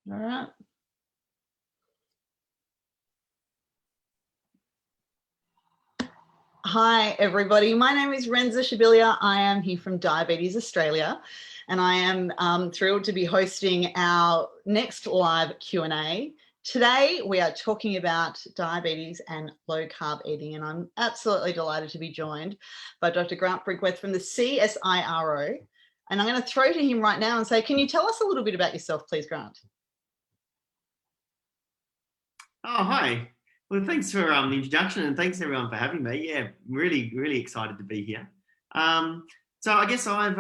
All right. Hi, everybody. My name is Renza Shibilia. I am here from Diabetes Australia, and I am thrilled to be hosting our next live Q&A. Today, we are talking about diabetes and low-carb eating, and I'm absolutely delighted to be joined by Dr. Grant Brinkworth from the CSIRO. And I'm going to throw to him right now and say, can you tell us a little bit about yourself, please, Grant? Oh, hi. Well, thanks for the introduction, and thanks everyone for having me. Yeah, really excited to be here. So I guess I've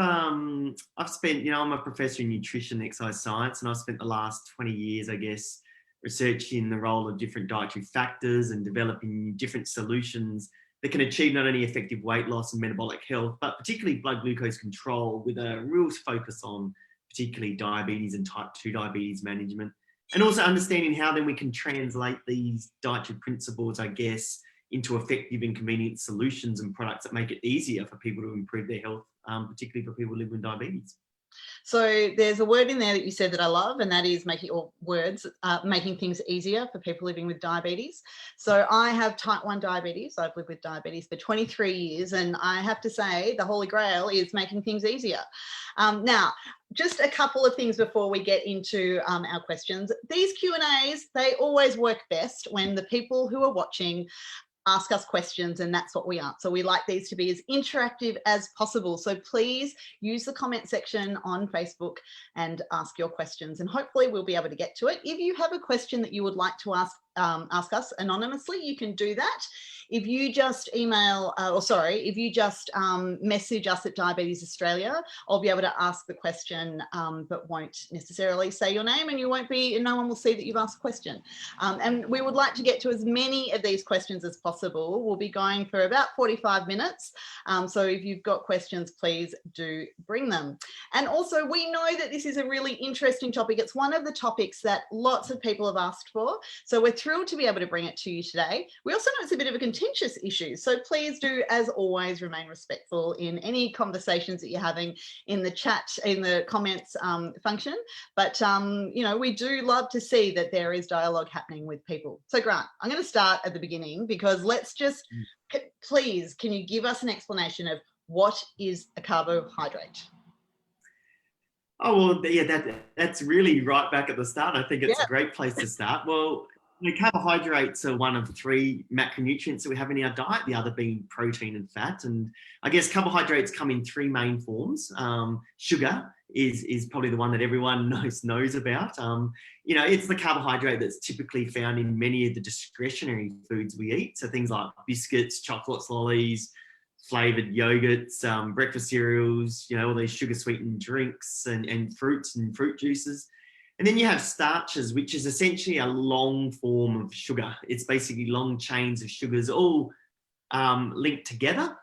spent, I'm a professor in nutrition and exercise science, and I've spent the last 20 years, I guess, researching the role of different dietary factors and developing different solutions that can achieve not only effective weight loss and metabolic health, but particularly blood glucose control, with a real focus on particularly diabetes and type 2 diabetes management. And also understanding how then we can translate these dietary principles, I guess, into effective and convenient solutions and products that make it easier for people to improve their health, particularly for people living with diabetes. So there's a word in there that you said that I love, and that is making things easier for people living with diabetes. So I have type 1 diabetes. I've lived with diabetes for 23 years, and I have to say the holy grail is making things easier. Now, just a couple of things before we get into our questions. These Q&As, they always work best when the people who are watching ask us questions, and that's what we are. So we like these to be as interactive as possible. So please use the comment section on Facebook and ask your questions, and hopefully we'll be able to get to it. If you have a question that you would like to ask us anonymously, you can do that. If you just message us at Diabetes Australia, I'll be able to ask the question, but won't necessarily say your name, and no one will see that you've asked a question. And we would like to get to as many of these questions as possible. We'll be going for about 45 minutes. So if you've got questions, please do bring them. And also, we know that this is a really interesting topic. It's one of the topics that lots of people have asked for. So we're thrilled to be able to bring it to you today. We also know it's a bit of a contentious issue. So please do, as always, remain respectful in any conversations that you're having in the chat, in the comments function. But, we do love to see that there is dialogue happening with people. So Grant, I'm going to start at the beginning, because please, can you give us an explanation of what is a carbohydrate? Oh, well, yeah, that's really right back at the start. I think it's a great place to start. Well, carbohydrates are one of 3 macronutrients that we have in our diet, the other being protein and fat. And I guess carbohydrates come in 3 main forms. Sugar is probably the one that everyone knows about. It's the carbohydrate that's typically found in many of the discretionary foods we eat. So things like biscuits, chocolates, lollies, flavored yogurts, breakfast cereals, all these sugar sweetened drinks and fruits and fruit juices. And then you have starches, which is essentially a long form of sugar. It's basically long chains of sugars all linked together.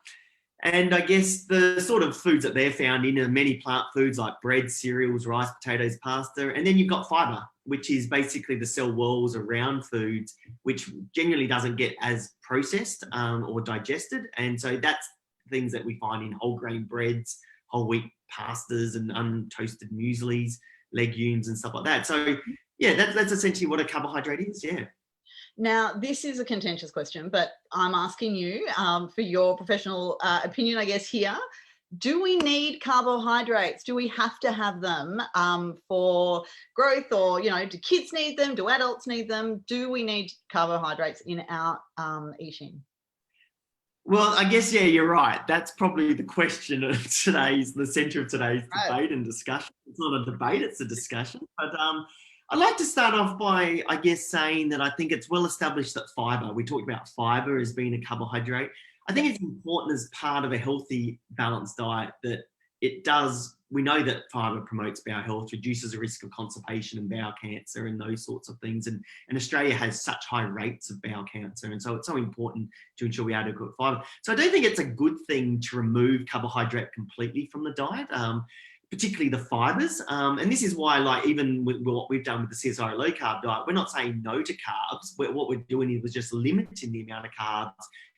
And I guess the sort of foods that they're found in are many plant foods like bread, cereals, rice, potatoes, pasta. And then you've got fiber, which is basically the cell walls around foods, which generally doesn't get as processed or digested. And so that's things that we find in whole grain breads, whole wheat pastas, and untoasted mueslis, legumes and stuff like that. So yeah, that's essentially what a carbohydrate is. Yeah. Now, this is a contentious question, but I'm asking you for your professional opinion, I guess, here. Do we need carbohydrates? Do we have to have them for growth, or, do kids need them? Do adults need them? Do we need carbohydrates in our eating? Well, I guess, yeah, you're right. That's probably the question of the centre of today's debate and discussion. It's not a debate, it's a discussion. But I'd like to start off by, I guess, saying that I think it's well established that fibre, we talked about fibre as being a carbohydrate. I think it's important as part of a healthy, balanced diet that we know that fibre promotes bowel health, reduces the risk of constipation and bowel cancer and those sorts of things. And Australia has such high rates of bowel cancer. And so it's so important to ensure we adequate fibre. So I don't think it's a good thing to remove carbohydrate completely from the diet, particularly the fibres. And this is why, even with what we've done with the CSIRO low carb diet, we're not saying no to carbs. What we're doing is just limiting the amount of carbs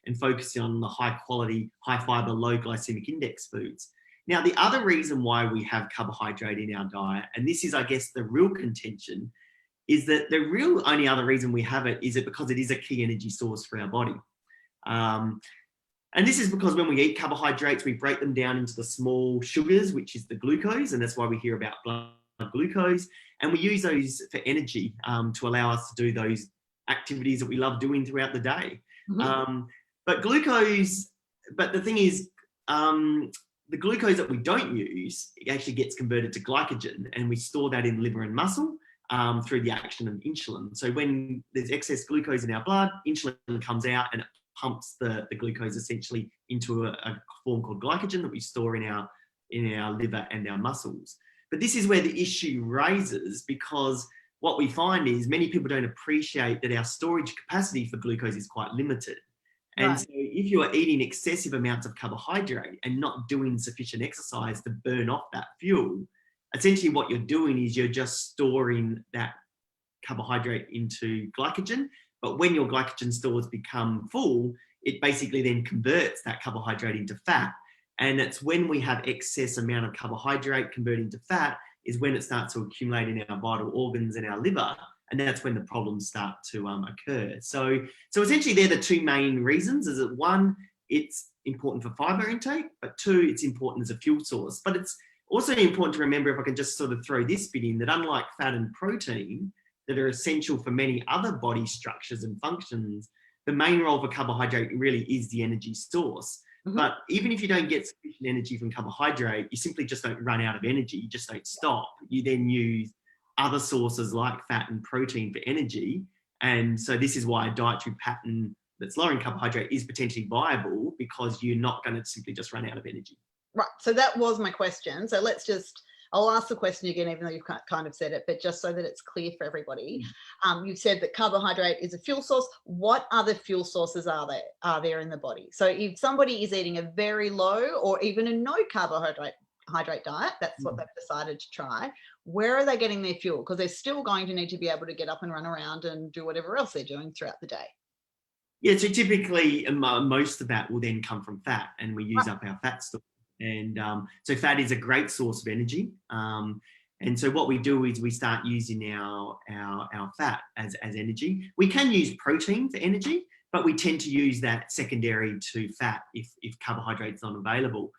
and focusing on the high quality, high fibre, low glycemic index foods. Now, the other reason why we have carbohydrate in our diet, and this is, I guess, the real contention, is that the real only other reason we have it is because it is a key energy source for our body. And this is because when we eat carbohydrates, we break them down into the small sugars, which is the glucose, and that's why we hear about blood glucose. And we use those for energy to allow us to do those activities that we love doing throughout the day. But the thing is, the glucose that we don't use, it actually gets converted to glycogen, and we store that in liver and muscle through the action of insulin. So when there's excess glucose in our blood, insulin comes out and it pumps the glucose essentially into a form called glycogen that we store in our liver and our muscles. But this is where the issue raises, because what we find is many people don't appreciate that our storage capacity for glucose is quite limited. And so if you are eating excessive amounts of carbohydrate and not doing sufficient exercise to burn off that fuel, essentially what you're doing is you're just storing that carbohydrate into glycogen. But when your glycogen stores become full, it basically then converts that carbohydrate into fat. And it's when we have excess amount of carbohydrate converting to fat is when it starts to accumulate in our vital organs and our liver. And that's when the problems start to occur. So essentially they're the two main reasons, is that one, it's important for fiber intake, but two, it's important as a fuel source. But it's also important to remember, if I can just sort of throw this bit in, that unlike fat and protein that are essential for many other body structures and functions, the main role for carbohydrate really is the energy source. But even if you don't get sufficient energy from carbohydrate, you simply just don't run out of energy. You just don't stop. You then use other sources like fat and protein for energy. And so this is why a dietary pattern that's low in carbohydrate is potentially viable, because you're not going to simply just run out of energy. Right. So that was my question. So I'll ask the question again, even though you've kind of said it, but just so that it's clear for everybody. You've said that carbohydrate is a fuel source. What other fuel sources are there in the body? So if somebody is eating a very low or even a no carbohydrate diet, that's what they've decided to try, where are they getting their fuel? Because they're still going to need to be able to get up and run around and do whatever else they're doing throughout the day. Yeah, so typically most of that will then come from fat, and we use up our fat store. And so fat is a great source of energy. And so what we do is we start using our fat as energy. We can use protein for energy, but we tend to use that secondary to fat if carbohydrate's not available.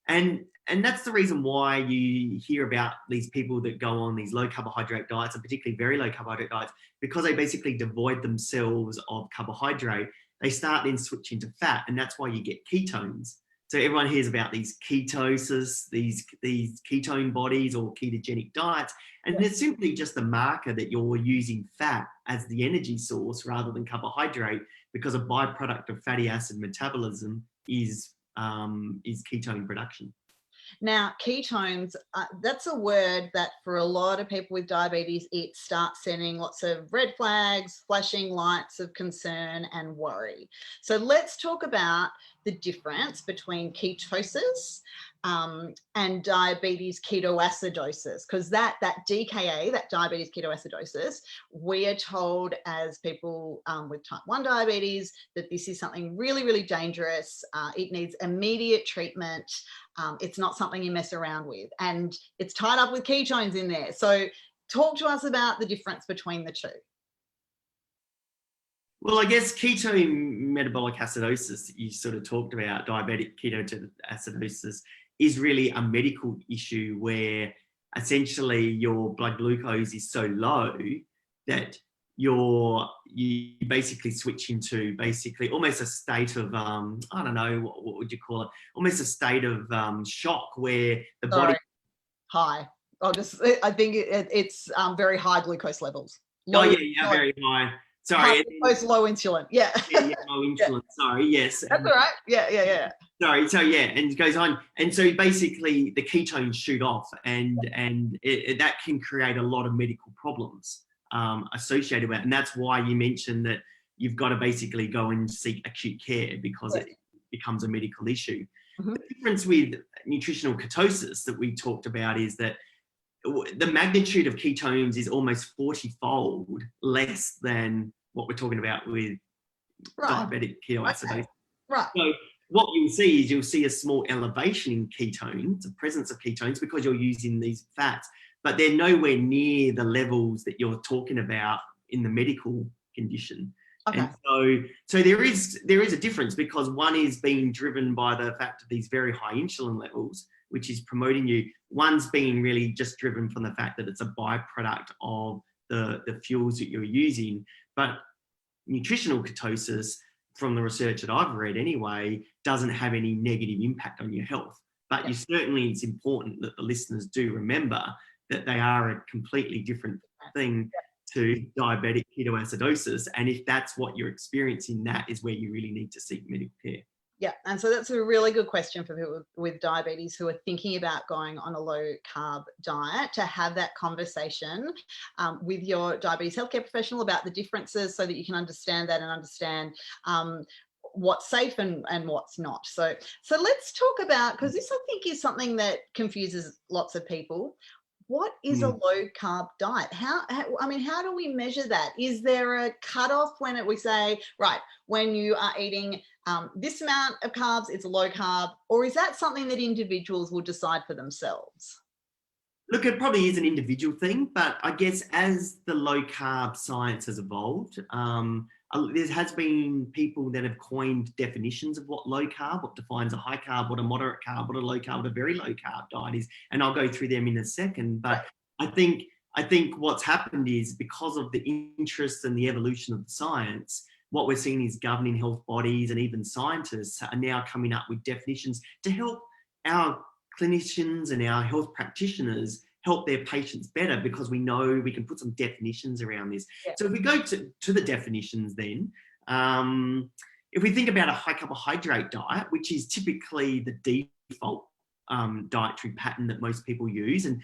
And that's the reason why you hear about these people that go on these low carbohydrate diets, and particularly very low carbohydrate diets, because they basically devoid themselves of carbohydrate. They start then switching to fat, and that's why you get ketones. So everyone hears about these ketosis, these ketone bodies or ketogenic diets, and they're simply just a marker that you're using fat as the energy source rather than carbohydrate, because a byproduct of fatty acid metabolism is ketone production. Now, ketones, that's a word that for a lot of people with diabetes, it starts sending lots of red flags, flashing lights of concern and worry. So let's talk about the difference between ketosis and diabetes ketoacidosis, because that DKA, that diabetes ketoacidosis, we are told as people with type 1 diabetes that this is something really, really dangerous. It needs immediate treatment. It's not something you mess around with, and it's tied up with ketones in there. So talk to us about the difference between the two. Well, I guess ketone metabolic acidosis that you sort of talked about, diabetic ketoacidosis, is really a medical issue where essentially your blood glucose is so low that you basically switch into basically almost a state of, I don't know, what would you call it? Almost a state of shock where the body... High. I think it's very high glucose levels. Low, very high. Sorry. High glucose, low insulin. Yeah. Low insulin. Sorry. Yes. That's all right. Yeah. Sorry. So and it goes on, and so basically the ketones shoot off, and that can create a lot of medical problems associated with it, and that's why you mentioned that you've got to basically go and seek acute care, because it becomes a medical issue. The difference with nutritional ketosis that we talked about is that the magnitude of ketones is almost 40-fold less than what we're talking about with diabetic ketoacidosis. Right. So what you'll see a small elevation in ketones, the presence of ketones, because you're using these fats. but they're nowhere near the levels that you're talking about in the medical condition. Okay. And so there is a difference, because one is being driven by the fact of these very high insulin levels, which is promoting you. One's being really just driven from the fact that it's a byproduct of the fuels that you're using. But nutritional ketosis, from the research that I've read anyway, doesn't have any negative impact on your health. But you certainly, it's important that the listeners do remember that they are a completely different thing to diabetic ketoacidosis. And if that's what you're experiencing, that is where you really need to seek medical care. Yeah, and so that's a really good question for people with diabetes who are thinking about going on a low carb diet, to have that conversation with your diabetes healthcare professional about the differences, so that you can understand that and understand what's safe and what's not. So let's talk about, because this I think is something that confuses lots of people. What is a low carb diet? How do we measure that? Is there a cutoff when we say, right, when you are eating this amount of carbs, it's a low carb, or is that something that individuals will decide for themselves? Look, it probably is an individual thing, but I guess as the low carb science has evolved, there has been people that have coined definitions of what low carb, what defines a high carb, what a moderate carb, what a low carb, what a very low carb diet is, and I'll go through them in a second. But I think what's happened is, because of the interest and the evolution of the science, what we're seeing is governing health bodies and even scientists are now coming up with definitions to help our clinicians and our health practitioners help their patients better, because we know we can put some definitions around this. Yeah. So if we go to the definitions then, if we think about a high carbohydrate diet, which is typically the default dietary pattern that most people use, and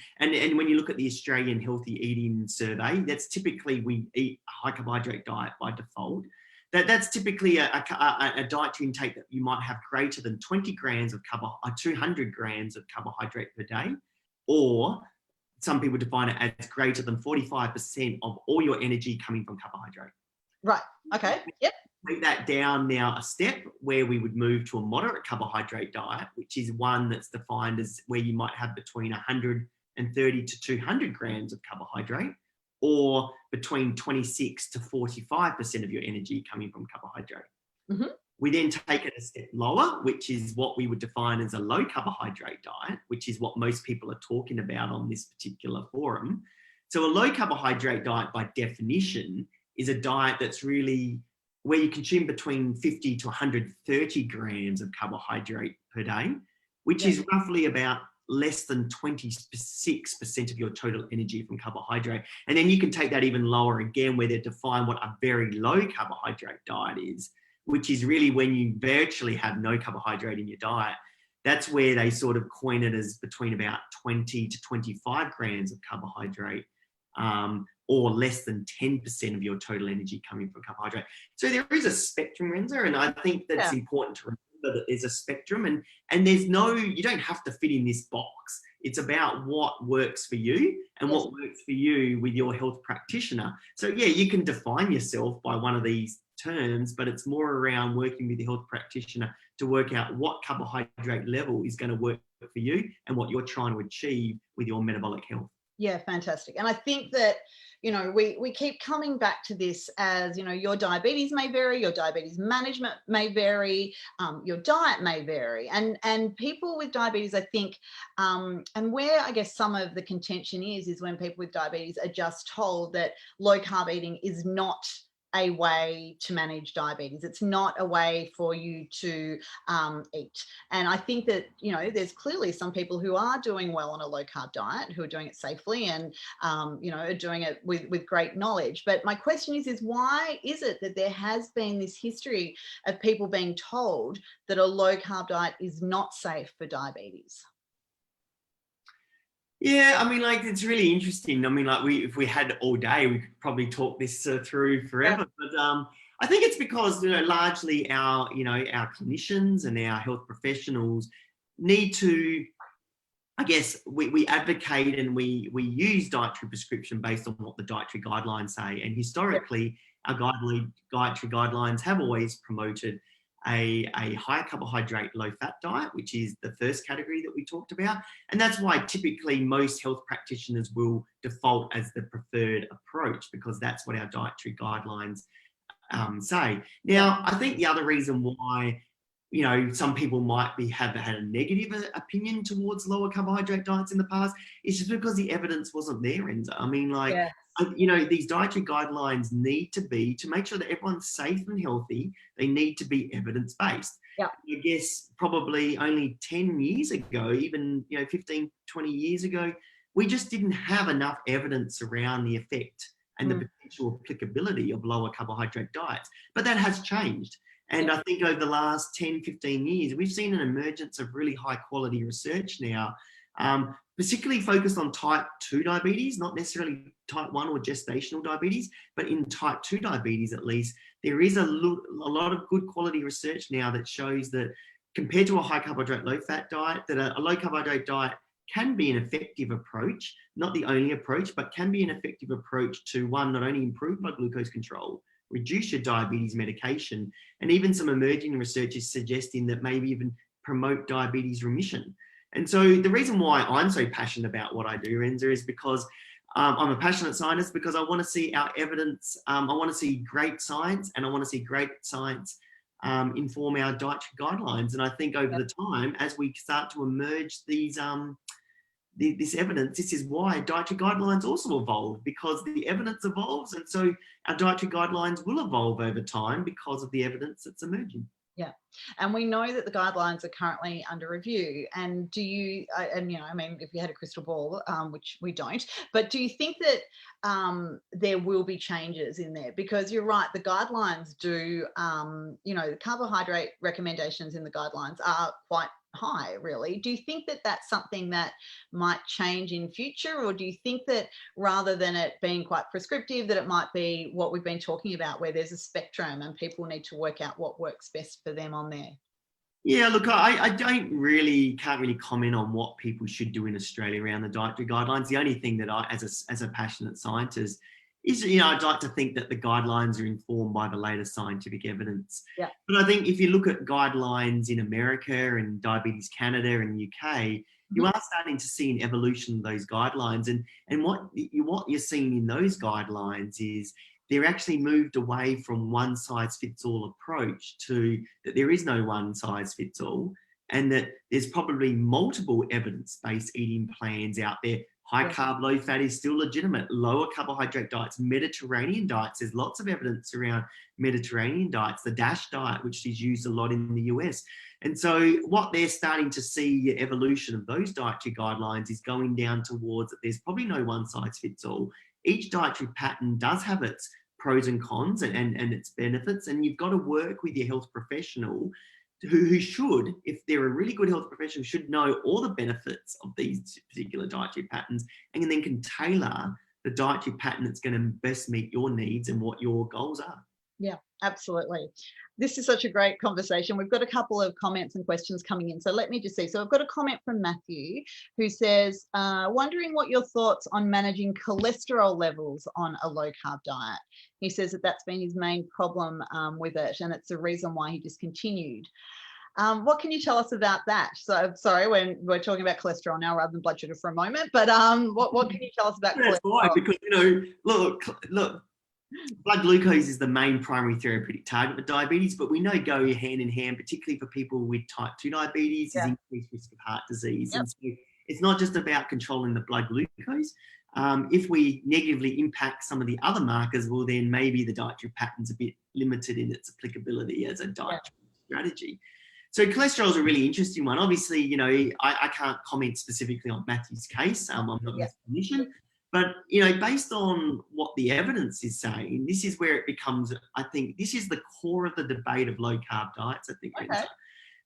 when you look at the Australian Healthy Eating Survey, that's typically, we eat a high carbohydrate diet by default. That's typically a dietary intake that you might have greater than 20 grams of 200 grams of carbohydrate per day, or some people define it as greater than 45% of all your energy coming from carbohydrate. Right. Okay. Yep. Take that down now a step, where we would move to a moderate carbohydrate diet, which is one that's defined as where you might have between 130 to 200 grams of carbohydrate, or between 26 to 45% of your energy coming from carbohydrate. Mm-hmm. We then take it a step lower, which is what we would define as a low carbohydrate diet, which is what most people are talking about on this particular forum. So a low carbohydrate diet, by definition, is a diet that's really where you consume between 50 to 130 grams of carbohydrate per day, which is roughly about less than 26% of your total energy from carbohydrate. And then you can take that even lower again, where they define what a very low carbohydrate diet is, which is really when you virtually have no carbohydrate in your diet. That's where they sort of coin it as between about 20 to 25 grams of carbohydrate, or less than 10% of your total energy coming from carbohydrate. So there is a spectrum, Renza, and I think that's important to remember, that there's a spectrum, and there's you don't have to fit in this box. It's about what works for you and what works for you with your health practitioner. So yeah, you can define yourself by one of these terms, but it's more around working with the health practitioner to work out what carbohydrate level is going to work for you and what you're trying to achieve with your metabolic health. Yeah, fantastic. And I think that, we keep coming back to this as, your diabetes may vary, your diabetes management may vary, your diet may vary. And people with diabetes, I think, and where I guess some of the contention is when people with diabetes are just told that low carb eating is not a way to manage diabetes. It's not a way for you to eat. And I think that, there's clearly some people who are doing well on a low carb diet, who are doing it safely and, are doing it with great knowledge. But my question is why is it that there has been this history of people being told that a low carb diet is not safe for diabetes? Yeah, it's really interesting. If we had all day, we could probably talk this through forever. Yeah. But I think it's because, largely our clinicians and our health professionals need to, I guess, we advocate and we use dietary prescription based on what the dietary guidelines say. And historically, our dietary guidelines have always promoted a high carbohydrate, low fat diet, which is the first category that we talked about. And that's why typically most health practitioners will default as the preferred approach, because that's what our dietary guidelines say. Now, I think the other reason why, you know, some people might have had a negative opinion towards lower carbohydrate diets in the past is just because the evidence wasn't there, Enza. I mean, like, Yeah. you know, these dietary guidelines need to be, to make sure that everyone's safe and healthy, they need to be evidence-based. Yeah. I guess probably only 10 years ago, even, you know, 15, 20 years ago, we just didn't have enough evidence around the effect and the potential applicability of lower carbohydrate diets. But that has changed. And I think over the last 10, 15 years, we've seen an emergence of really high quality research now, particularly focused on type 2 diabetes, not necessarily type 1 or gestational diabetes, but in type 2 diabetes at least, there is a lot of good quality research now that shows that compared to a high carbohydrate, low fat diet, that a low carbohydrate diet can be an effective approach, not the only approach, but can be an effective approach to, one, not only improve blood glucose control, reduce your diabetes medication, and even some emerging research is suggesting that maybe even promote diabetes remission. And so the reason why I'm so passionate about what I do, Enza, is because I'm a passionate scientist, because I want to see our evidence, I want to see great science, and I want to see great science inform our dietary guidelines. And I think over the time, as we start to emerge these this evidence, this is why dietary guidelines also evolve, because the evidence evolves, and so our dietary guidelines will evolve over time because of the evidence that's emerging. Yeah, and we know that the guidelines are currently under review. And do you, and you know, I mean, if you had a crystal ball, which we don't, but do you think that there will be changes in there? Because you're right, the guidelines do, you know, the carbohydrate recommendations in the guidelines are quite high, really. Do you think that that's something that might change in future, or do you think that rather than it being quite prescriptive, that it might be what we've been talking about, where there's a spectrum and people need to work out what works best for them on there? Yeah, look, I can't really comment on what people should do in Australia around the dietary guidelines. The only thing that I, as a passionate scientist, is, you know, I'd like to think that the guidelines are informed by the latest scientific evidence. Yeah. But I think if you look at guidelines in America and Diabetes Canada and UK, you are starting to see an evolution of those guidelines. And what you're seeing in those guidelines is they're actually moved away from one size fits all approach to that there is no one size fits all, and that there's probably multiple evidence-based eating plans out there. High carb, low fat is still legitimate. Lower carbohydrate diets, Mediterranean diets. There's lots of evidence around Mediterranean diets, the DASH diet, which is used a lot in the US. And so what they're starting to see, evolution of those dietary guidelines, is going down towards that there's probably no one size fits all. Each dietary pattern does have its pros and cons and its benefits, and you've got to work with your health professional who should, if they're a really good health professional, should know all the benefits of these particular dietary patterns, and then can tailor the dietary pattern that's going to best meet your needs and what your goals are. Yeah, absolutely. This is such a great conversation. We've got a couple of comments and questions coming in. So let me just see. So I've got a comment from Matthew who says, wondering what your thoughts on managing cholesterol levels on a low carb diet. He says that that's been his main problem with it, and it's the reason why he discontinued. What can you tell us about that? So sorry, we're talking about cholesterol now rather than blood sugar for a moment, but what can you tell us about cholesterol? That's why, because, you know, look, blood glucose is the main primary therapeutic target for diabetes, but we know go hand in hand, particularly for people with type 2 diabetes, is increased risk of heart disease. And so it's not just about controlling the blood glucose. If we negatively impact some of the other markers, well, then maybe the dietary pattern's a bit limited in its applicability as a dietary strategy. So cholesterol is a really interesting one. Obviously, you know, I can't comment specifically on Matthew's case. I'm not a clinician. But, you know, based on what the evidence is saying, this is where it becomes, I think, this is the core of the debate of low carb diets, I think.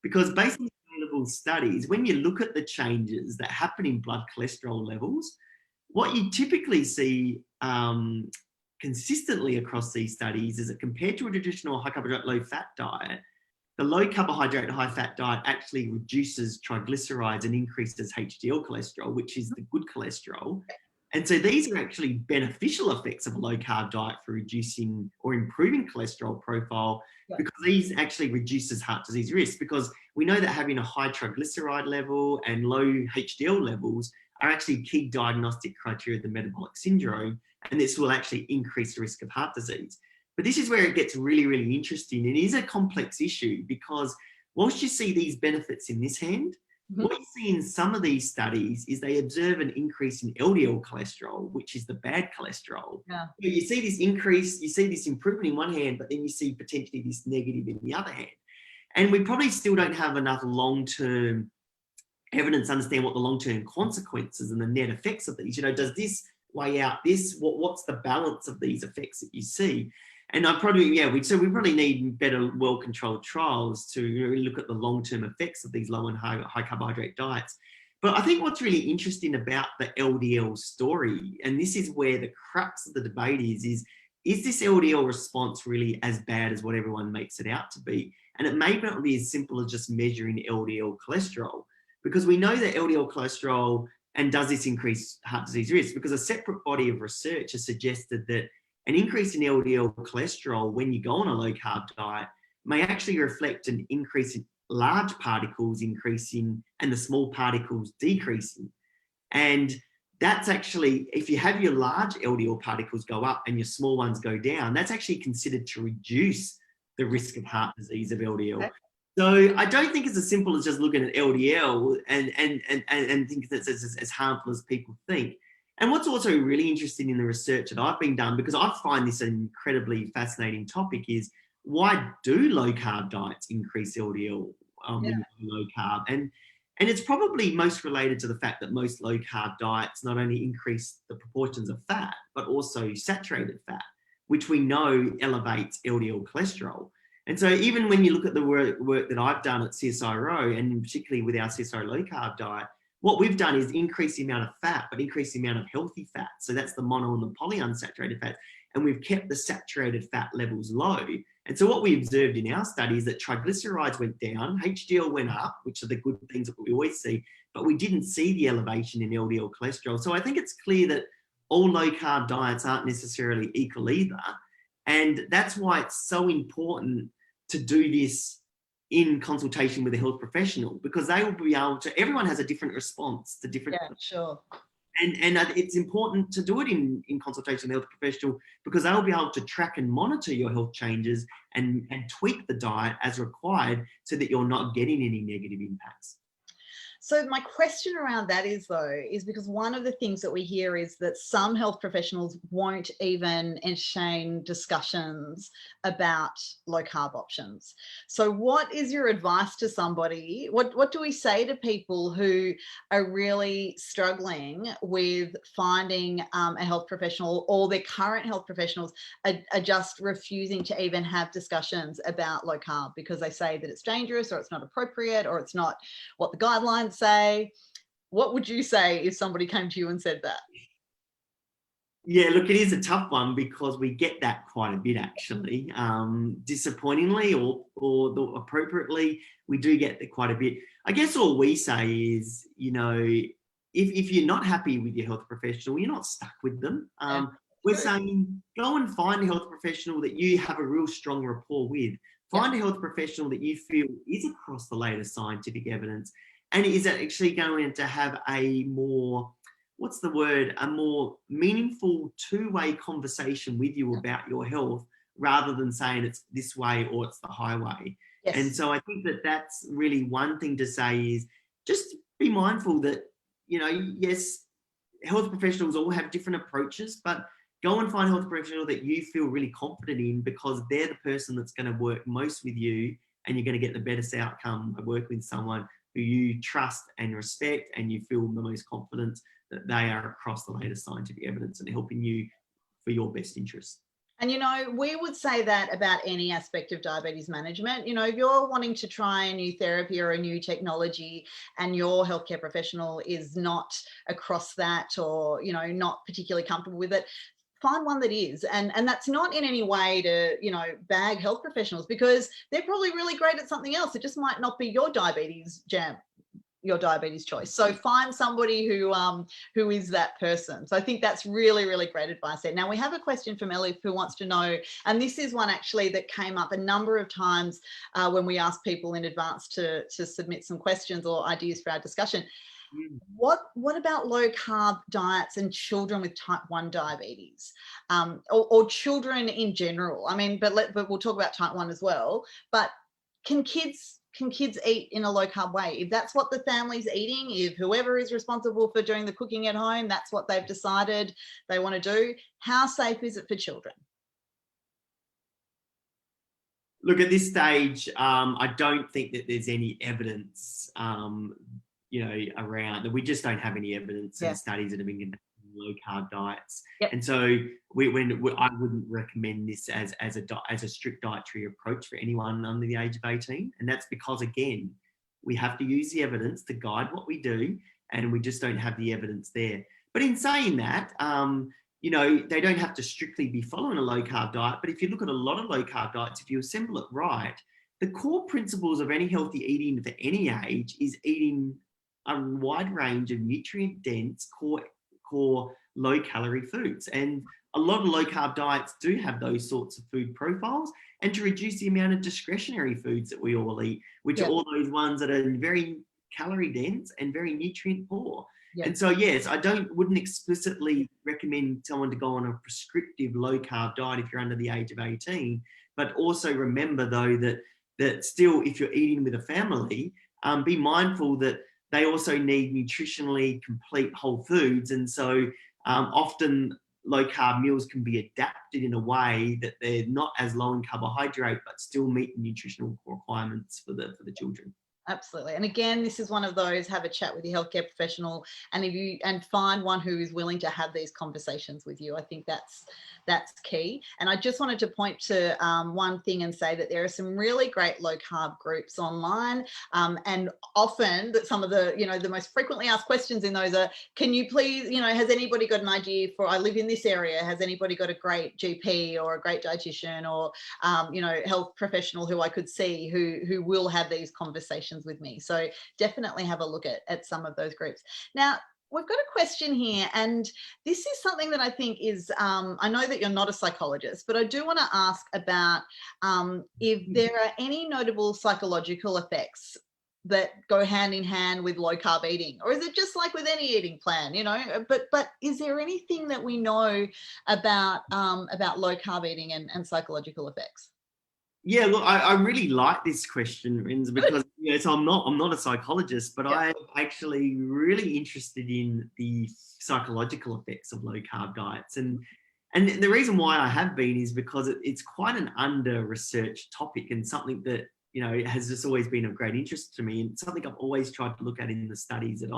Because based on available studies, when you look at the changes that happen in blood cholesterol levels, what you typically see consistently across these studies is that compared to a traditional high carbohydrate, low fat diet, the low carbohydrate, high fat diet actually reduces triglycerides and increases HDL cholesterol, which is the good cholesterol. And so these are actually beneficial effects of a low carb diet for reducing or improving cholesterol profile, because these actually reduces heart disease risk, because we know that having a high triglyceride level and low HDL levels are actually key diagnostic criteria of the metabolic syndrome, and this will actually increase the risk of heart disease. But this is where it gets really, really interesting. It is a complex issue because whilst you see these benefits in this hand, what you see in some of these studies is they observe an increase in LDL cholesterol, which is the bad cholesterol. Yeah. So you see this increase, you see this improvement in one hand, but then you see potentially this negative in the other hand. And we probably still don't have enough long-term evidence to understand what the long-term consequences and the net effects of these. Does this weigh out this? What's the balance of these effects that you see? And we probably need better, well-controlled trials to really look at the long-term effects of these low and high carbohydrate diets. But I think what's really interesting about the LDL story, and this is where the crux of the debate is this LDL response really as bad as what everyone makes it out to be? And it may not be as simple as just measuring LDL cholesterol, because we know that LDL cholesterol, and does this increase heart disease risk? Because a separate body of research has suggested that an increase in LDL cholesterol when you go on a low carb diet may actually reflect an increase in large particles increasing and the small particles decreasing. And that's actually, if you have your large LDL particles go up and your small ones go down, that's actually considered to reduce the risk of heart disease of LDL. Okay. So I don't think it's as simple as just looking at LDL and think that it's as harmful as people think. And what's also really interesting in the research that I've been done, because I find this an incredibly fascinating topic, is why do low carb diets increase LDL when you're low carb? And it's probably most related to the fact that most low carb diets not only increase the proportions of fat, but also saturated fat, which we know elevates LDL cholesterol. And so even when you look at the work that I've done at CSIRO, and particularly with our CSIRO low carb diet, what we've done is increase the amount of fat, but increase the amount of healthy fat. So that's the mono and the polyunsaturated fat. And we've kept the saturated fat levels low. And so what we observed in our study is that triglycerides went down, HDL went up, which are the good things that we always see, but we didn't see the elevation in LDL cholesterol. So I think it's clear that all low carb diets aren't necessarily equal either. And that's why it's so important to do this in consultation with a health professional, because they will be able to, everyone has a different response to different. Yeah, sure. And it's important to do it in consultation with a health professional, because they'll be able to track and monitor your health changes and tweak the diet as required so that you're not getting any negative impacts. So my question around that is because one of the things that we hear is that some health professionals won't even entertain discussions about low carb options. So what is your advice to somebody? What do we say to people who are really struggling with finding a health professional, or their current health professionals are just refusing to even have discussions about low carb because they say that it's dangerous, or it's not appropriate, or it's not what the guidelines say? What would you say if somebody came to you and said that? Yeah, look, it is a tough one, because we get that quite a bit, actually. Disappointingly or appropriately, we do get that quite a bit. I guess all we say is, if you're not happy with your health professional, you're not stuck with them. We're saying go and find a health professional that you have a real strong rapport with. Find a health professional that you feel is across the latest scientific evidence and is actually going to have a more, a more meaningful two-way conversation with you about your health, rather than saying it's this way or it's the highway. Yes. And so I think that that's really one thing to say, is just be mindful that, yes, health professionals all have different approaches, but go and find a health professional that you feel really confident in, because they're the person that's going to work most with you, and you're going to get the best outcome of working with someone who you trust and respect, and you feel the most confident that they are across the latest scientific evidence and helping you for your best interests. And, we would say that about any aspect of diabetes management. If you're wanting to try a new therapy or a new technology and your healthcare professional is not across that, or, not particularly comfortable with it, find one that is. And that's not in any way to, bag health professionals, because they're probably really great at something else. It just might not be your diabetes jam. your diabetes choice. So find somebody who is that person. So I think that's really, really great advice there. Now we have a question from Elif who wants to know, and this is one actually that came up a number of times when we asked people in advance to submit some questions or ideas for our discussion. What about low carb diets and children with type 1 diabetes, or children in general? I mean, but we'll talk about type 1 as well. But can kids eat in a low carb way? If that's what the family's eating, if whoever is responsible for doing the cooking at home, that's what they've decided they want to do, how safe is it for children? Look, at this stage, I don't think that there's any evidence, around that. We just don't have any evidence in studies that have been conducted in low carb diets. Yep. And so I wouldn't recommend this as a strict dietary approach for anyone under the age of 18. And that's because, again, we have to use the evidence to guide what we do, and we just don't have the evidence there. But in saying that, they don't have to strictly be following a low carb diet. But if you look at a lot of low carb diets, if you assemble it right, the core principles of any healthy eating for any age is eating a wide range of nutrient dense core low calorie foods. And a lot of low carb diets do have those sorts of food profiles, and to reduce the amount of discretionary foods that we all eat, which are all those ones that are very calorie dense and very nutrient poor. And so, yes, I wouldn't explicitly recommend someone to go on a prescriptive low carb diet if you're under the age of 18. But also remember, though, that still, if you're eating with a family, be mindful that they also need nutritionally complete whole foods. And so often low carb meals can be adapted in a way that they're not as low in carbohydrate, but still meet the nutritional requirements for the children. Absolutely. And again, this is one of those, have a chat with your healthcare professional, and find one who is willing to have these conversations with you. I think that's key. And I just wanted to point to one thing and say that there are some really great low carb groups online, and often that some of the, the most frequently asked questions in those are, can you please, has anybody got an idea for, I live in this area, has anybody got a great GP or a great dietitian or, health professional who I could see who will have these conversations with me? So definitely have a look at some of those groups. Now, we've got a question here, and this is something that I think is, I know that you're not a psychologist, but I do want to ask about if there are any notable psychological effects that go hand in hand with low carb eating, or is it just like with any eating plan, but is there anything that we know about low carb eating and psychological effects? Yeah, look, I really like this question, Rinz, because so I'm not a psychologist, but I'm actually really interested in the psychological effects of low carb diets, and the reason why I have been is because it's quite an under-researched topic, and something that has just always been of great interest to me, and something I've always tried to look at in the studies that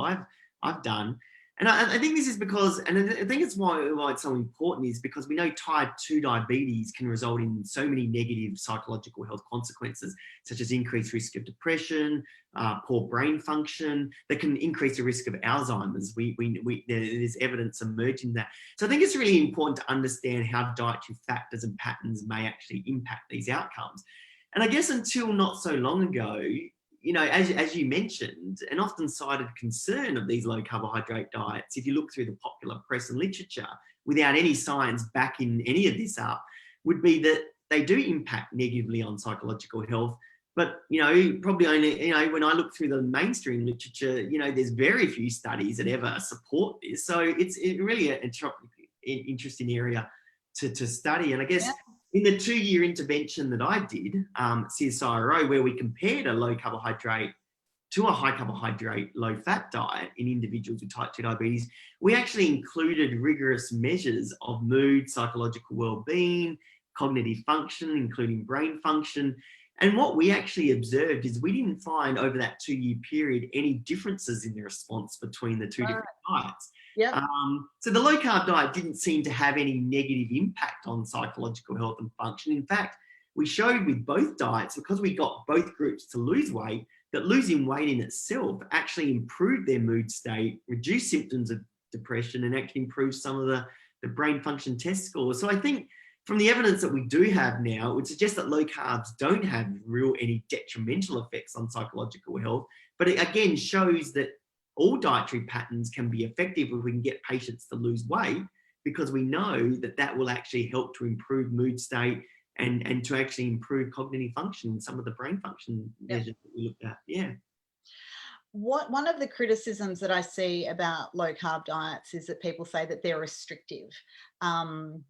I've done. And I think this is because, and I think it's why it's so important, is because we know type 2 diabetes can result in so many negative psychological health consequences, such as increased risk of depression, poor brain function, that can increase the risk of Alzheimer's. There's evidence emerging that. So I think it's really important to understand how dietary factors and patterns may actually impact these outcomes. And I guess until not so long ago, as you mentioned, an often cited concern of these low carbohydrate diets, if you look through the popular press and literature, without any science backing any of this up, would be that they do impact negatively on psychological health. But, probably only, when I look through the mainstream literature, there's very few studies that ever support this. So it's really an interesting area to study. And I guess in the 2-year intervention that I did, CSIRO, where we compared a low carbohydrate to a high carbohydrate, low fat diet in individuals with type 2 diabetes, we actually included rigorous measures of mood, psychological well-being, cognitive function, including brain function. And what we actually observed is we didn't find over that 2-year period any differences in the response between the two different diets. So the low carb diet didn't seem to have any negative impact on psychological health and function. In fact, we showed with both diets, because we got both groups to lose weight, that losing weight in itself actually improved their mood state, reduced symptoms of depression, and actually improved some of the brain function test scores. So I think from the evidence that we do have now, it would suggest that low carbs don't have any detrimental effects on psychological health, But it again shows that all dietary patterns can be effective if we can get patients to lose weight, because we know that that will actually help to improve mood state and to actually improve cognitive function, some of the brain function measures that we looked at. Yeah. One of the criticisms that I see about low carb diets is that people say that they're restrictive.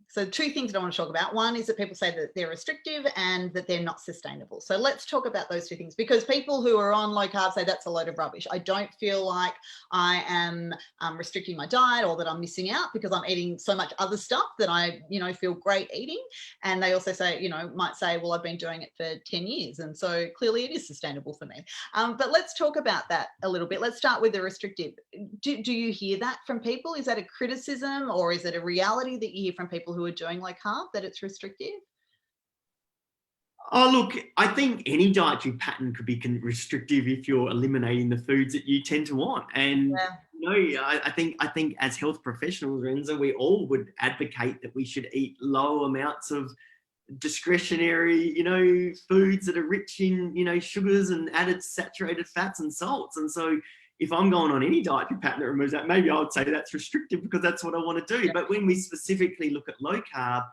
So two things that I want to talk about. One is that people say that they're restrictive and that they're not sustainable. So let's talk about those two things, because people who are on low carb say that's a load of rubbish. I don't feel like I am restricting my diet or that I'm missing out because I'm eating so much other stuff that I, feel great eating. And they also say, might say, well, I've been doing it for 10 years. And so clearly it is sustainable for me. But let's talk about that a little bit. Let's start with the restrictive. Do you hear that from people? Is that a criticism, or is it a reality that you hear from people who are doing low carb, that it's restrictive? Oh, look, I think any dietary pattern could be restrictive if you're eliminating the foods that you tend to want. And I think as health professionals, Renza, we all would advocate that we should eat low amounts of discretionary, foods that are rich in, sugars and added saturated fats and salts. And so if I'm going on any dietary pattern that removes that, maybe I would say that's restrictive because that's what I want to do. Yeah. But when we specifically look at low carb,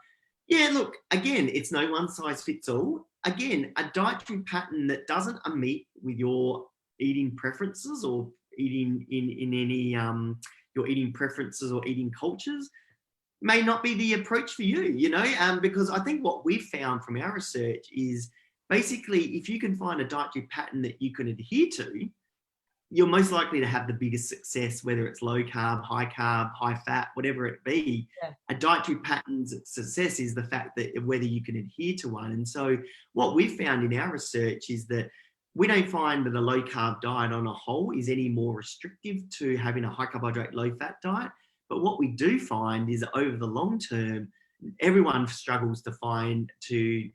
look, again, it's no one size fits all. Again, a dietary pattern that doesn't meet with your eating preferences or eating in any your eating preferences or eating cultures may not be the approach for you, because I think what we've found from our research is basically if you can find a dietary pattern that you can adhere to, you're most likely to have the biggest success, whether it's low carb, high fat, whatever it be. Yeah. A dietary pattern's success is the fact that whether you can adhere to one. And so what we've found in our research is that we don't find that a low carb diet on a whole is any more restrictive to having a high carbohydrate, low fat diet. But what we do find is over the long term, everyone struggles to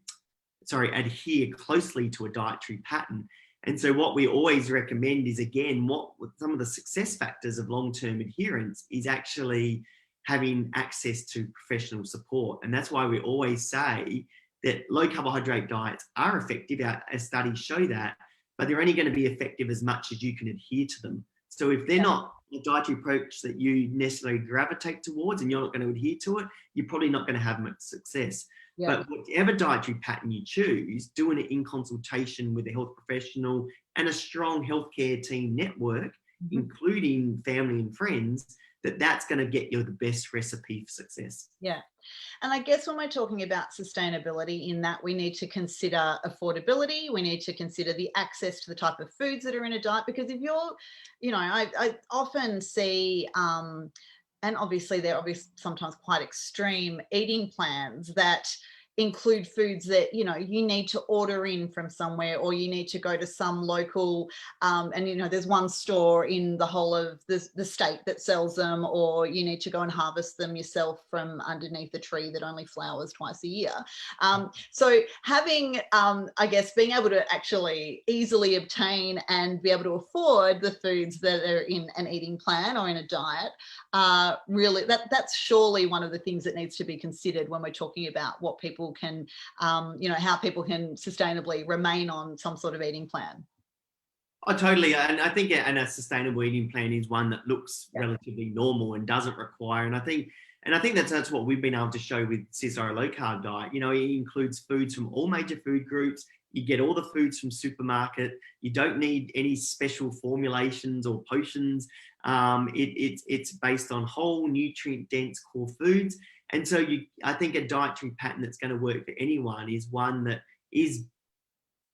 adhere closely to a dietary pattern. And so what we always recommend is, again, what some of the success factors of long-term adherence is actually having access to professional support. And that's why we always say that low carbohydrate diets are effective. Our studies show that, but they're only going to be effective as much as you can adhere to them. So if they're not a dietary approach that you necessarily gravitate towards and you're not going to adhere to it, you're probably not going to have much success. Yeah. But whatever dietary pattern you choose, doing it in consultation with a health professional and a strong healthcare team network, including family and friends, that's going to get you the best recipe for success. Yeah. And I guess when we're talking about sustainability, in that we need to consider affordability, we need to consider the access to the type of foods that are in a diet, because if you're, I often see, and obviously they're sometimes quite extreme eating plans that include foods that, you need to order in from somewhere, or you need to go to some local, and, there's one store in the whole of the state that sells them, or you need to go and harvest them yourself from underneath a tree that only flowers twice a year. So having, I guess, being able to actually easily obtain and be able to afford the foods that are in an eating plan or in a diet, really, that's surely one of the things that needs to be considered when we're talking about what people can, how people can sustainably remain on some sort of eating plan. Oh, totally. And I think a sustainable eating plan is one that looks relatively normal and doesn't require. And I think that's what we've been able to show with CSIRO low carb diet. It includes foods from all major food groups. You get all the foods from supermarket. You don't need any special formulations or potions. It's based on whole nutrient dense core foods. And so I think a dietary pattern that's going to work for anyone is one that is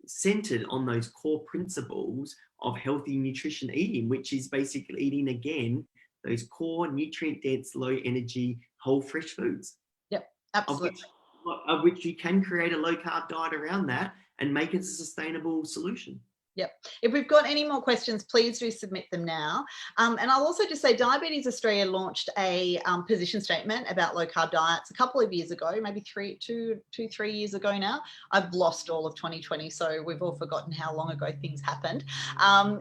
centered on those core principles of healthy nutrition eating, which is basically eating, again, those core nutrient dense, low energy, whole fresh foods. Yep, absolutely. Of which you can create a low carb diet around that and make it a sustainable solution. Yep. If we've got any more questions, please do submit them now. And I'll also just say Diabetes Australia launched a position statement about low carb diets a couple of years ago, maybe 3 years ago now. I've lost all of 2020, so we've all forgotten how long ago things happened.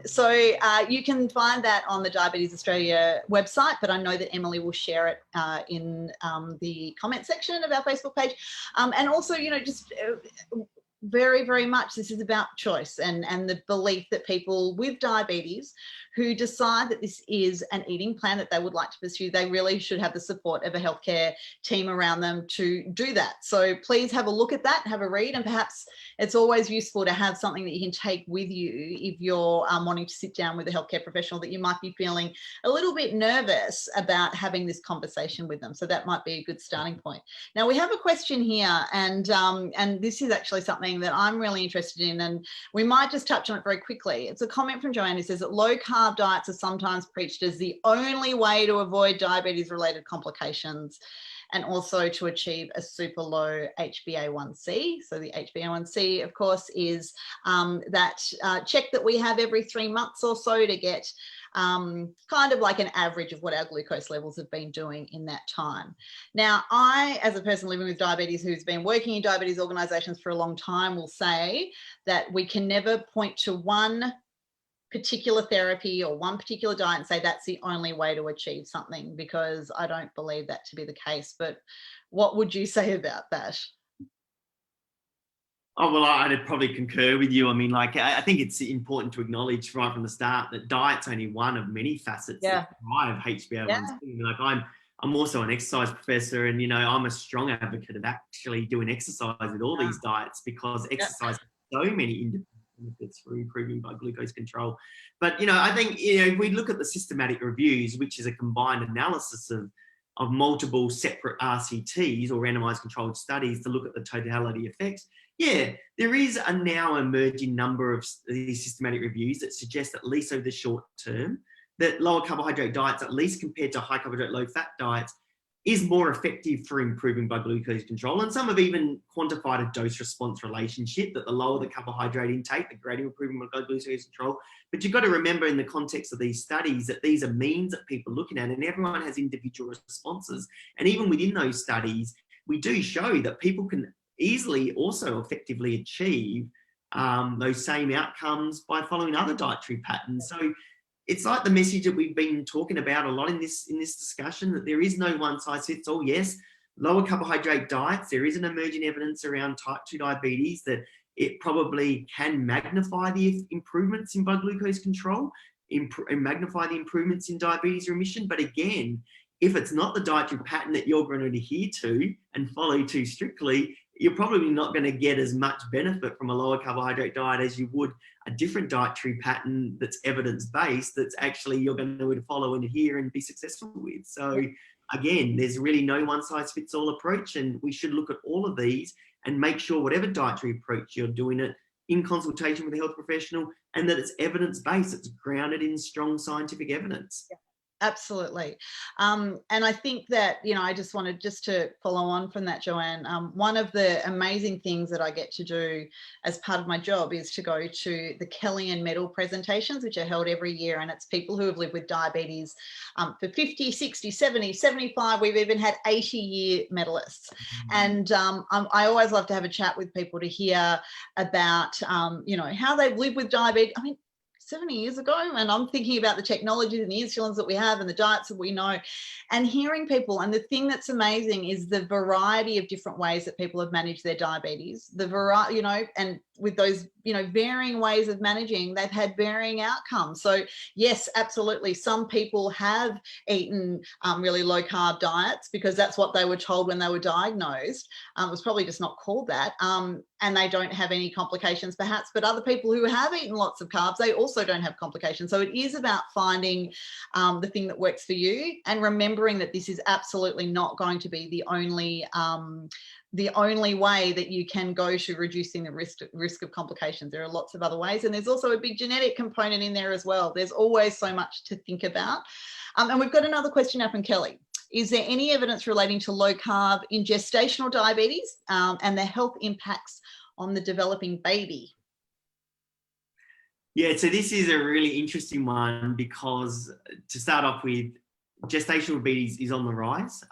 So you can find that on the Diabetes Australia website, but I know that Emily will share it in the comment section of our Facebook page. And also, just very, very much this is about choice and the belief that people with diabetes who decide that this is an eating plan that they would like to pursue, they really should have the support of a healthcare team around them to do that. So please have a look at that, have a read, and perhaps it's always useful to have something that you can take with you if you're wanting to sit down with a healthcare professional that you might be feeling a little bit nervous about having this conversation with them. So that might be a good starting point. Now we have a question here, and this is actually something that I'm really interested in, and we might just touch on it very quickly. It's a comment from Joanne who says that low carb diets are sometimes preached as the only way to avoid diabetes related complications and also to achieve a super low HbA1c. So the HbA1c, of course, is that check that we have every 3 months or so to get kind of like an average of what our glucose levels have been doing in that time. Now, I, as a person living with diabetes who's been working in diabetes organisations for a long time, will say that we can never point to one particular therapy or one particular diet and say that's the only way to achieve something, because I don't believe that to be the case. But what would you say about that? Oh, well, I'd probably concur with you. I mean, like, I think it's important to acknowledge right from the start that diet's only one of many facets that drive HbA1c. Yeah. Like, I'm also an exercise professor, and, you know, I'm a strong advocate of actually doing exercise with all these diets, because exercise has so many independent benefits for improving blood glucose control. But, you know, I think, you know, if we look at the systematic reviews, which is a combined analysis of multiple separate RCTs or randomized controlled studies to look at the totality effects, yeah, there is a now emerging number of these systematic reviews that suggest, at least over the short term, that lower carbohydrate diets, at least compared to high carbohydrate, low fat diets, is more effective for improving blood glucose control. And some have even quantified a dose response relationship, that the lower the carbohydrate intake, the greater improvement of blood glucose control. But you've got to remember, in the context of these studies, that these are means that people are looking at, and everyone has individual responses. And even within those studies, we do show that people can easily also effectively achieve those same outcomes by following other dietary patterns. So it's like the message that we've been talking about a lot in this discussion, that there is no one size fits all. Yes, lower carbohydrate diets, there is an emerging evidence around type 2 diabetes that it probably can magnify the improvements in blood glucose control, and magnify the improvements in diabetes remission. But again, if it's not the dietary pattern that you're going to adhere to and follow too strictly, you're probably not going to get as much benefit from a lower carbohydrate diet as you would a different dietary pattern that's evidence-based, that's actually you're going to follow and adhere and be successful with. So again, there's really no one-size-fits-all approach, and we should look at all of these and make sure whatever dietary approach you're doing it in consultation with a health professional, and that it's evidence-based, it's grounded in strong scientific evidence. Yeah. Absolutely. And I think that, you know, I just wanted to follow on from that, Joanne. One of the amazing things that I get to do as part of my job is to go to the Kellyan Medal presentations, which are held every year. And it's people who have lived with diabetes for 50, 60, 70, 75. We've even had 80-year medalists. And I always love to have a chat with people to hear about, you know, how they've lived with diabetes. I mean, 70 years ago, and I'm thinking about the technologies and the insulins that we have and the diets that we know, and hearing people. And the thing that's amazing is the variety of different ways that people have managed their diabetes, the variety, you know, and with those, you know, varying ways of managing, they've had varying outcomes. So yes, absolutely, some people have eaten really low carb diets because that's what they were told when they were diagnosed. It was probably just not called that, and they don't have any complications perhaps. But other people who have eaten lots of carbs, they also don't have complications. So it is about finding the thing that works for you, and remembering that this is absolutely not going to be the only way that you can go to reducing the risk of complications. There are lots of other ways, and there's also a big genetic component in there as well. There's always so much to think about. And we've got another question up from Kelly. Is there any evidence relating to low carb in gestational diabetes and the health impacts on the developing baby? Yeah, so this is a really interesting one, because to start off with, gestational diabetes is on the rise.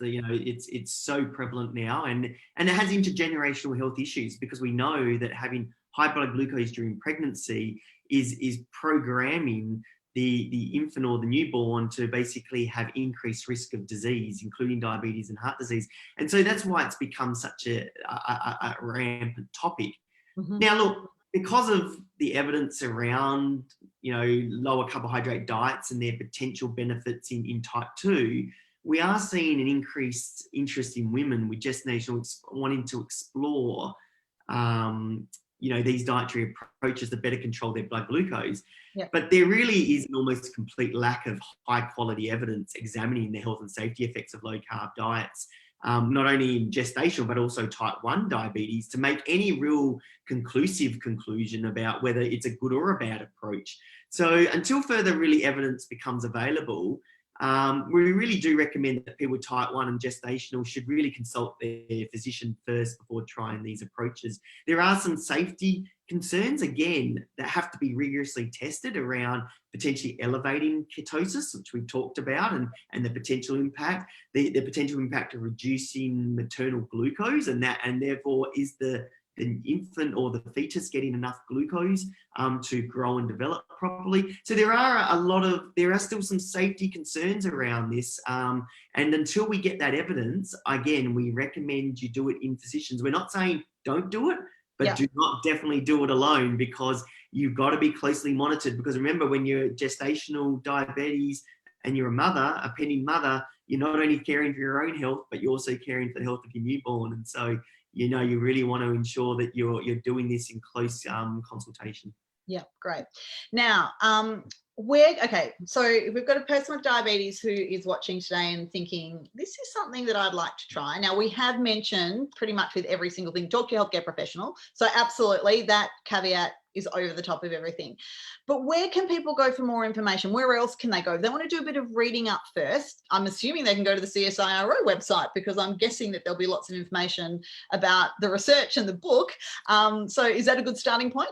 It's so prevalent now, and it has intergenerational health issues, because we know that having high blood glucose during pregnancy is programming the infant or the newborn to basically have increased risk of disease, including diabetes and heart disease. And so that's why it's become such a rampant topic. Mhm. Now, look, because of the evidence around, lower carbohydrate diets and their potential benefits in type 2, we are seeing an increased interest in women with gestational wanting to explore, these dietary approaches to better control their blood glucose. Yeah. But there really is an almost complete lack of high quality evidence examining the health and safety effects of low carb diets, not only in gestational, but also type 1 diabetes, to make any real conclusive conclusion about whether it's a good or a bad approach. So until further really evidence becomes available, we really do recommend that people with type 1 and gestational should really consult their physician first before trying these approaches. There are some safety concerns, again, that have to be rigorously tested around potentially elevating ketosis, which we've talked about, and the potential impact, the potential impact of reducing maternal glucose, and therefore is the infant or the fetus getting enough glucose to grow and develop properly. So there are still some safety concerns around this. And until we get that evidence, again, we recommend you do it in physicians. We're not saying don't do it, but do not definitely do it alone, because you've got to be closely monitored. Because remember, when you're gestational diabetes and you're a pending mother, you're not only caring for your own health, but you're also caring for the health of your newborn. And so, you really want to ensure that you're doing this in close consultation. Yeah, great. Now, so if we've got a person with diabetes who is watching today and thinking, this is something that I'd like to try. Now, we have mentioned pretty much with every single thing, talk to your healthcare professional. So absolutely, that caveat is over the top of everything. But where can people go for more information? Where else can they go? If they want to do a bit of reading up first, I'm assuming they can go to the CSIRO website, because I'm guessing that there'll be lots of information about the research and the book. So is that a good starting point?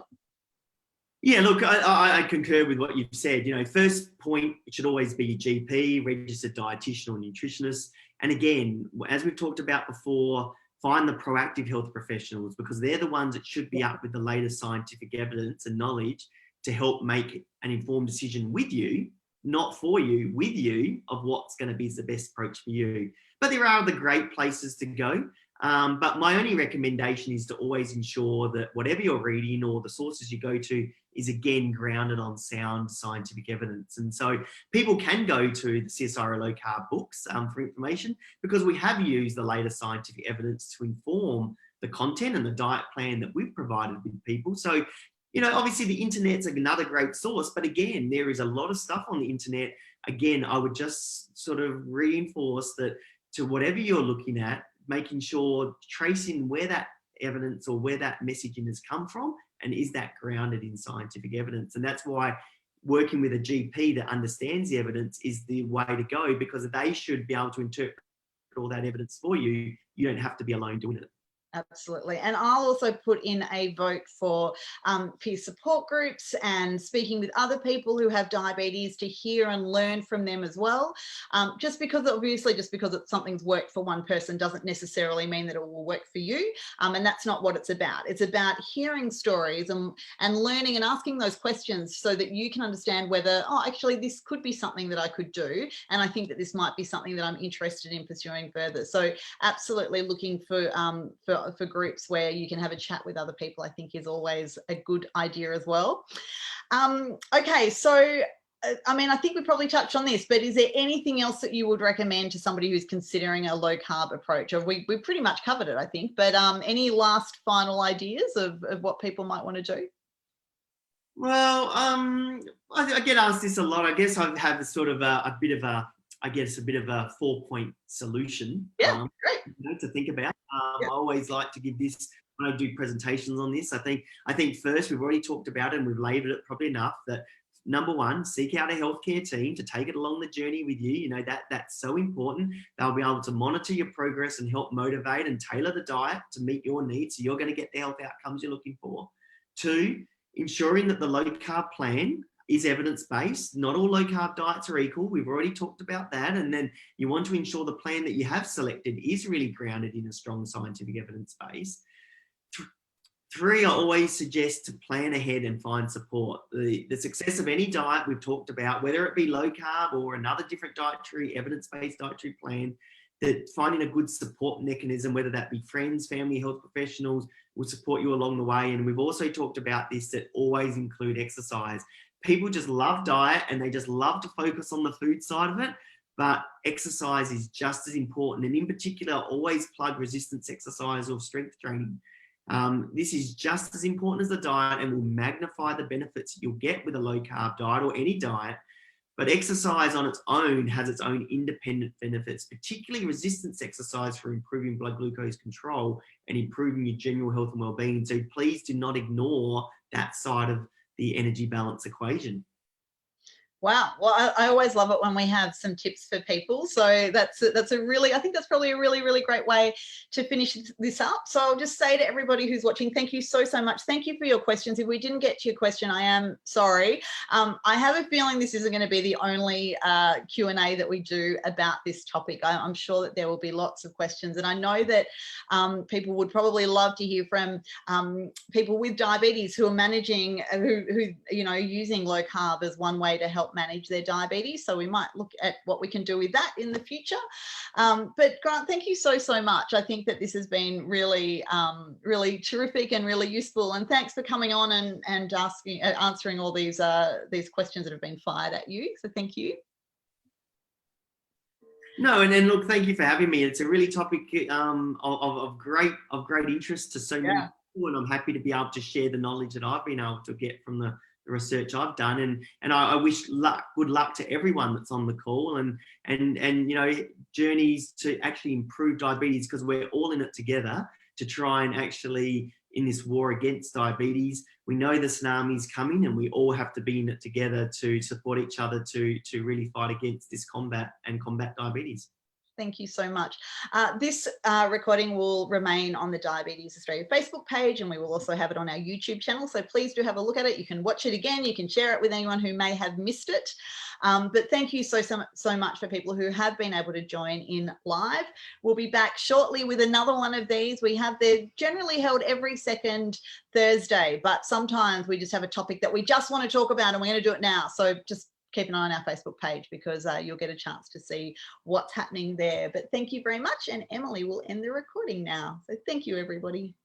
Yeah, look, I concur with what you've said. First point, it should always be your GP, registered dietitian or nutritionist. And again, as we've talked about before, find the proactive health professionals, because they're the ones that should be up with the latest scientific evidence and knowledge to help make an informed decision with you, not for you, with you, of what's going to be the best approach for you. But there are other great places to go. But my only recommendation is to always ensure that whatever you're reading or the sources you go to is, again, grounded on sound scientific evidence. And so people can go to the CSIRO low carb books for information, because we have used the latest scientific evidence to inform the content and the diet plan that we've provided with people. So, obviously the internet's another great source, but again, there is a lot of stuff on the internet. Again, I would just sort of reinforce that to whatever you're looking at, making sure, tracing where that evidence or where that messaging has come from, and is that grounded in scientific evidence. And that's why working with a GP that understands the evidence is the way to go, because they should be able to interpret all that evidence for you. You don't have to be alone doing it. Absolutely. And I'll also put in a vote for peer support groups and speaking with other people who have diabetes to hear and learn from them as well. Just because something's worked for one person doesn't necessarily mean that it will work for you. And that's not what it's about. It's about hearing stories and learning and asking those questions so that you can understand whether, actually, this could be something that I could do. And I think that this might be something that I'm interested in pursuing further. So absolutely looking for groups where you can have a chat with other people, I think is always a good idea as well. Okay, so I think we probably touched on this, but is there anything else that you would recommend to somebody who's considering a low carb approach? Or we pretty much covered it, I think, but any last final ideas of what people might want to do? Well, I get asked this a lot. I guess I have a bit of a 4-point solution. Great. To think about. I always like to give this when I do presentations on this. I think first, we've already talked about it and we've labelled it probably enough, that number one, seek out a healthcare team to take it along the journey with you. That's so important. They'll be able to monitor your progress and help motivate and tailor the diet to meet your needs, so you're going to get the health outcomes you're looking for. 2, ensuring that the low carb plan is evidence-based. Not all low-carb diets are equal. We've already talked about that. And then you want to ensure the plan that you have selected is really grounded in a strong scientific evidence base. 3, I always suggest to plan ahead and find support. The success of any diet we've talked about, whether it be low-carb or another different dietary, evidence-based dietary plan, that finding a good support mechanism, whether that be friends, family, health professionals, will support you along the way. And we've also talked about this, that always include exercise. People just love diet and they just love to focus on the food side of it, but exercise is just as important. And in particular, always plug resistance exercise or strength training. This is just as important as the diet and will magnify the benefits you'll get with a low carb diet or any diet. But exercise on its own has its own independent benefits, particularly resistance exercise for improving blood glucose control and improving your general health and well-being. So please do not ignore that side of the energy balance equation. Wow. Well, I always love it when we have some tips for people. So that's a really, I think that's probably a really, really great way to finish this up. So I'll just say to everybody who's watching, thank you so, so much. Thank you for your questions. If we didn't get to your question, I am sorry. I have a feeling this isn't going to be the only Q&A that we do about this topic. I'm sure that there will be lots of questions. And I know that people would probably love to hear from people with diabetes who are managing, who you know, using low carb as one way to help manage their diabetes. So we might look at what we can do with that in the future. But Grant, thank you so, so much. I think that this has been really, really terrific and really useful. And thanks for coming on and answering all these questions that have been fired at you. So thank you. No, and then look, thank you for having me. It's a really topic of great interest to so many people, and I'm happy to be able to share the knowledge that I've been able to get from the research I've done, and I wish good luck to everyone that's on the call, and you know, journeys to actually improve diabetes, because we're all in it together to try and actually, in this war against diabetes, we know the tsunami's coming, and we all have to be in it together to support each other to really fight against this combat diabetes. Thank you so much. This recording will remain on the Diabetes Australia Facebook page, and we will also have it on our YouTube channel. So please do have a look at it. You can watch it again. You can share it with anyone who may have missed it. But thank you so much for people who have been able to join in live. We'll be back shortly with another one of these. They're generally held every second Thursday, but sometimes we just have a topic that we just want to talk about, and we're going to do it now. So just keep an eye on our Facebook page, because you'll get a chance to see what's happening there. But thank you very much. And Emily will end the recording now. So thank you, everybody.